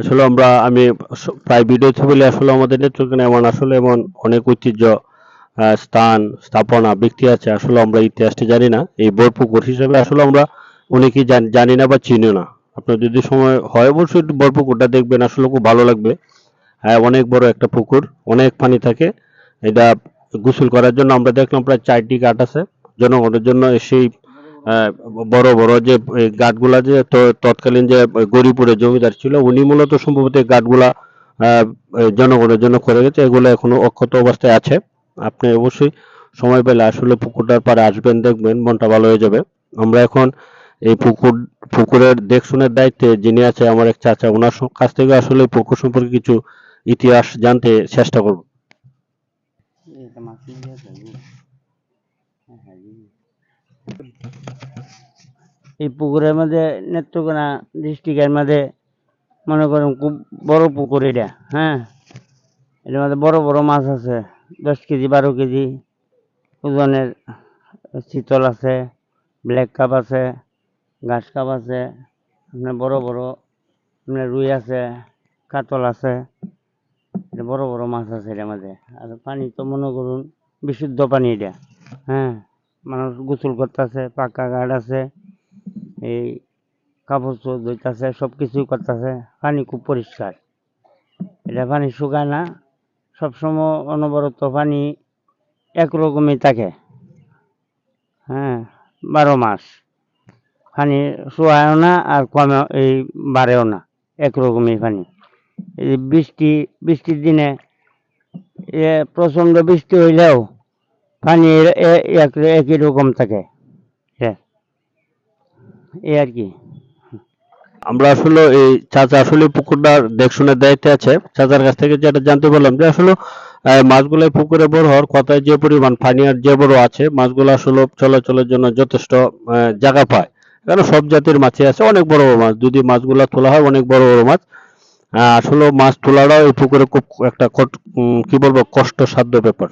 আসলে আমি প্রায় ভিডিওতে বলি আসলে আমাদের নেত্রকোনা এমন অনেক ঐতিহ্য, স্থান, স্থাপনা, ব্যক্তি আছে আসলে আমরা ইতিহাসটি জানি না। এই বোরপুকুর হিসেবে আসলে আমরা অনেকেই জানি না বা চিনি না। আপনার যদি সময় হয় অবশ্যই একটু বোরপুকুরটা দেখবেন, আসলে খুব ভালো লাগবে। হ্যাঁ, অনেক বড় একটা পুকুর, অনেক পানি থাকে। এটা গোসল করার জন্য আমরা দেখলাম প্রায় 4টি ঘাট আছে জনগণের জন্য। সেই আহ, বড় বড় যে এই ঘাটগুলা যে তৎকালীন যে গরিপুরের জমিদার ছিল উনি মূলত সম্ভবত এই ঘাটগুলা এই জনগণের জন্য করে গেছে, এগুলো এখনো অক্ষত অবস্থায় আছে। আপনি অবশ্যই সময় পেলে আসলে পুকুরটার পাড়ে আসবেন, দেখবেন মনটা ভালো হয়ে যাবে। আমরা এখন এই পুকুরের দেখশুনের দায়িত্বে যিনি আছে আমার এক চাচা, ওনার কাছ থেকে আসলে এই পুকুর সম্পর্কে কিছু ইতিহাস জানতে চেষ্টা করব। এই পুকুরের মধ্যে নেত্রকোনা ডিস্ট্রিক্টের মধ্যে মনে করেন খুব বড় পুকুর এটা। হ্যাঁ, এটার মধ্যে বড় বড় মাছ আছে, 10 কেজি 12 কেজি ওজনের। চিতল আছে, ব্ল্যাক কাপ আছে, ঘাস কাপ আছে, আপনার বড় বড় আপনার রুই আছে, কাতল আছে। এটা বড় বড় মাছ আছে এটার মধ্যে। আর পানি তো মনে করুন বিশুদ্ধ পানি এটা। হ্যাঁ, মানুষ গোসল করতেছে, পাকা ঘাট আছে, এই কাপড় চোপড় ধুইতেছে, সব কিছুই করতেছে। পানি খুব পরিষ্কার, এটা পানি শুকায় না, সবসময় অনবরত পানি একরকমই থাকে। হ্যাঁ, 12 মাস পানি শুকায়ও না আর কমে এই বাড়েও না, একরকমই পানি। এই যে বৃষ্টির দিনে প্রচন্ড বৃষ্টি হইলেও পানি একই রকম থাকে। হ্যাঁ, এই আর কি। আমরা আসলে এই চাচা আসলে পুকুরটার দেখশুনের দায়িত্বে আছে। চাচার কাছ থেকে যেটা জানতে পারলাম যে আসলে মাছগুলো এই পুকুরে বড় হওয়ার কথায় যে পরিমাণ পানি আর যে বড় আছে, মাছগুলো আসলে চলাচলের জন্য যথেষ্ট জায়গা পায়। কারণ সব জাতির মাছই আছে, অনেক বড় বড় মাছ, যদি মাছগুলো তোলা হয় অনেক বড় বড় মাছ। আসলে মাছ তোলাটাও এই পুকুরে খুব একটা কি বলবো কষ্টসাধ্য ব্যাপার।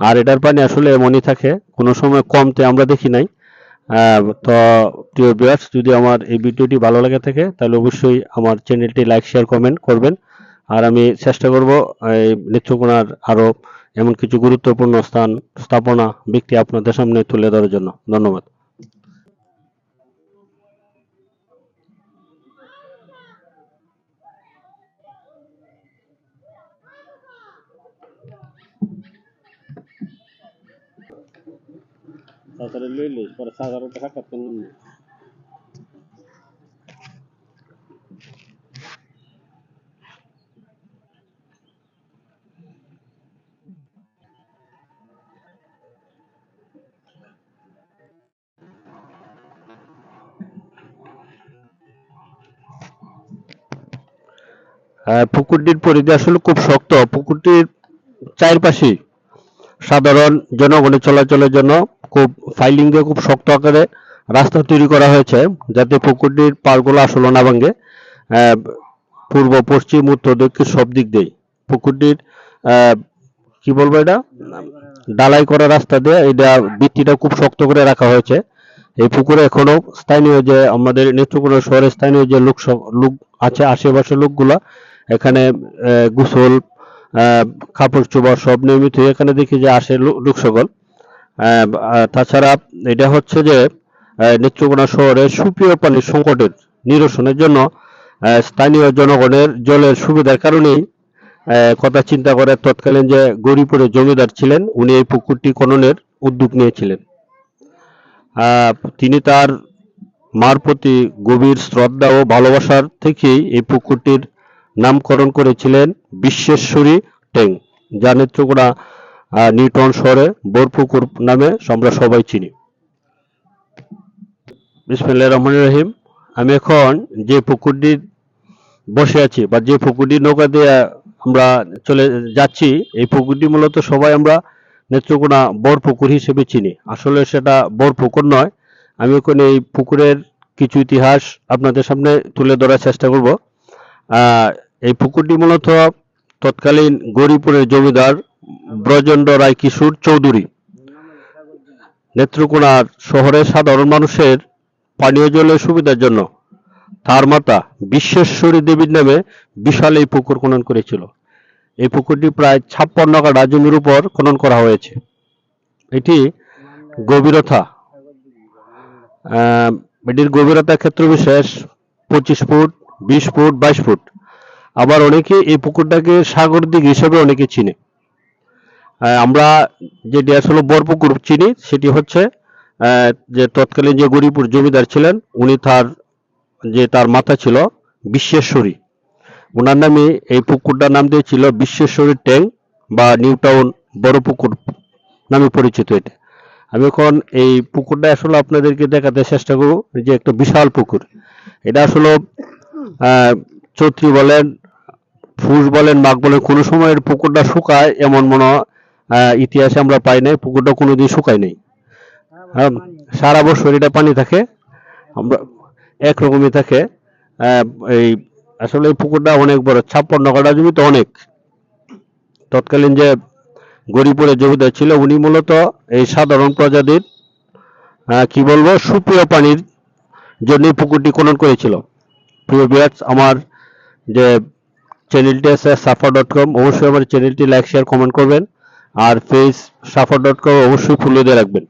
আর এটার পানি আসলে এমনই থাকে, কোনো সময় কমতে আমরা দেখি নাই। তো প্রিয় ভিউয়ার্স, যদি আমার এই ভিডিওটি ভালো লাগে থাকে তাহলে অবশ্যই আমার চ্যানেলটি লাইক শেয়ার কমেন্ট করবেন। আর আমি চেষ্টা করব এই নেত্রকোনার আরো এমন কিছু গুরুত্বপূর্ণ স্থাপনা, ব্যক্তি আপনাদের সামনে তুলে ধরার জন্য। ধন্যবাদ। পুকুরটির পরিধি আসলে খুব শক্ত। পুকুরটির চারপাশেই সাধারণ জনগণের চলাচলের জন্য খুব ফাইলিং দিয়ে খুব শক্ত আকারে রাস্তা তৈরি করা হয়েছে, যাতে পুকুরটির পাড়গুলো আসলে না ভাঙে। আহ, পূর্ব, পশ্চিম, উত্তর, দক্ষিণ সব দিক দিয়েই পুকুরটির আহ, কি বলবো এটা ঢালাই করা রাস্তা দিয়ে এটা ভিত্তিটা খুব শক্ত করে রাখা হয়েছে। এই পুকুরে এখনো স্থানীয় যে আমাদের নেত্রকোনা শহরের স্থানীয় যে লোক আছে, আশেপাশের লোকগুলা এখানে গোসল, কাপড় চোপড় সব নিয়মিত এখানে দেখি যে আসে লোক সকল। তাছাড়া এটা হচ্ছে যে নেত্রকোনা শহরের সুপেয় পানির সংকটের নিরসনের জন্য স্থানীয় জনগণের জলের সুবিধার কারণেই কথা চিন্তা করে তৎকালীন যে গৌরীপুরের জমিদার ছিলেন উনি এই পুকুরটি খননের উদ্যোগ নিয়েছিলেন। তিনি তার মার প্রতি গভীর শ্রদ্ধা ও ভালোবাসার থেকেই এই পুকুরটির নামকরণ করেছিলেন বিশ্বেশ্বরী ট্যাঙ্ক, যা নেত্রকোনা নিউটাউন শহরে বোরপুকুর নামে আমরা সবাই চিনি। বিসমিল্লাহির রহমানির রহিম। আমি এখন যে পুকুরটি বসে আছি বা যে পুকুরটি নৌকা দিয়ে আমরা চলে যাচ্ছি, এই পুকুরটি মূলত সবাই আমরা নেত্রকোনা বোরপুকুর হিসেবে চিনি। আসলে সেটা বোরপুকুর নয়। আমি এখন এই পুকুরের কিছু ইতিহাস আপনাদের সামনে তুলে ধরার চেষ্টা করব। এই পুকুরটি মূলত তৎকালীন গৌরীপুরের জমিদার ব্রজেন্দ্র রায় কিশোর চৌধুরী নেত্রকোনার শহরের সাধারণ মানুষের পানীয় জলের সুবিধার জন্য তার মাতা বিশ্বেশ্বরী দেবীর নামে বিশাল এই পুকুর খনন করেছিল। এই পুকুরটি প্রায় 56 কাঠা জমির উপর খনন করা হয়েছে। এটি গভীরতা এটির গভীরতা ক্ষেত্র বিশেষ 25 ফুট, 20 ফুট, 22 ফুট। আবার অনেকে এই পুকুরটাকে সাগর দিঘি হিসেবে অনেকে চিনে। আমরা যেটি আসলে বরপুকুর চিনি, সেটি হচ্ছে যে তৎকালীন যে গরিপুর জমিদার ছিলেন, উনি তার মাতা ছিল বিশ্বেশ্বরী, ওনার নামে এই পুকুরটার নাম দিয়েছিল বিশ্বেশ্বরী ট্যাঙ্ক বা নিউ টাউন বড় পুকুর নামে পরিচিত। এটা আমি এখন এই পুকুরটা আসলে আপনাদেরকে দেখাতে চেষ্টা করব, যে একটা বিশাল পুকুর। এটা আসলে চৈত্রী বলেন, ফুস বলেন, মাঘ বলেন, কোনো সময়ের পুকুরটা শুকায় এমন মনে ইতিহাসে আমরা পাই নাই। পুকুরটা কোনোদিন শুকায় নেই, হ্যাঁ, সারা বছর এটা পানি থাকে, আমরা একরকমই থাকে। এই আসলে এই পুকুরটা অনেক বড়, 56 কাঠা জমি তো অনেক। তৎকালীন যে গরিপুরের জমিদার ছিল, উনি মূলত এই সাধারণ প্রজাতির কি বলবো সুপ্রিয় পানির জন্য পুকুরটি খনন করেছিল। প্রিয় ভিউয়ার্স, আমার যে চ্যানেলটি আছে safa.com, অবশ্যই আমার চ্যানেলটি লাইক, শেয়ার, কমেন্ট করবেন। আর পেজ safa.com অবশ্যই ফলো দিয়ে রাখবেন।